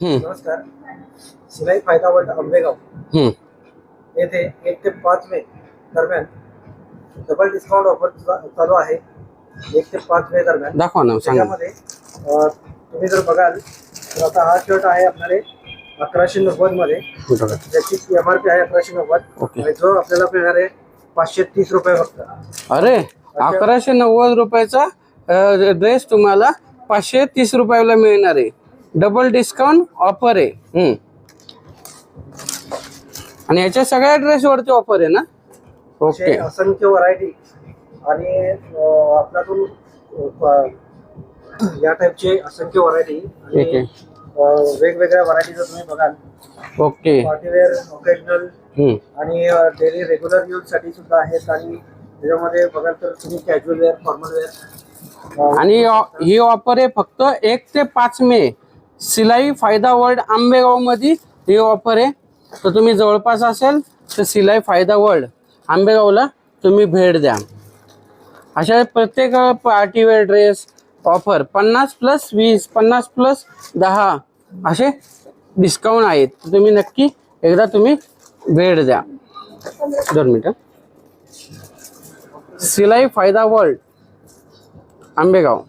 नमस्कार. शिलाई फायदा वर्ल्ड आंबेगाव येथे 1 ते 5 मे दरम्यान डबल डिस्काउंट ऑफर चालू आहे. 1 ते 5 मे दरम्यान दाखवा ना, सांगा. त्याच्यामध्ये तुम्ही जर बघाल तर आता हा शर्ट आहे आपल्याला 1190 मध्ये, ज्याची MRP आहे 1190 आणि जो आपल्याला मिळणार आहे 530 रुपये फक्त. अरे 1190 रुपयाचा ड्रेस तुम्हाला 530 रुपयाला मिळणार आहे. डबल डिस्काउंट ऑफर आहे. आणि याच्या सगळ्या ड्रेस वरती ऑफर आहे ना. ओके. असंख्य व्हरायटी आणि आपल्याकडून या टाइपचे असंख्य व्हरायटी आणि वेगवेगळ्या व्हरायटी जर तुम्ही बघाल. ओके. पार्टीवेअर, ओकेजनल आणि डेली रेग्युलर यूज साठी सुद्धा आहेत. आणि त्याच्यामध्ये बघाल तर तुम्ही कॅज्युअल वेअर, फॉर्मल वेअर. आणि ही ऑफर आहे फक्त 1 ते 5 मे. सिलाई फायदा वर्ल्ड आंबेगाव मध्ये ही ऑफर आहे. तर तुम्ही जवळपास असेल तर सिलाई फायदा वर्ल्ड आंबेगावला तुम्ही भेट द्या. अशा प्रत्येक पार्टीवेअर ड्रेस ऑफर 50+20, 50+10 असे डिस्काउंट आहेत. तुम्ही नक्की एकदा तुम्ही भेट द्या. 2 मिनिटं. सिलाई फायदा वर्ल्ड आंबेगाव.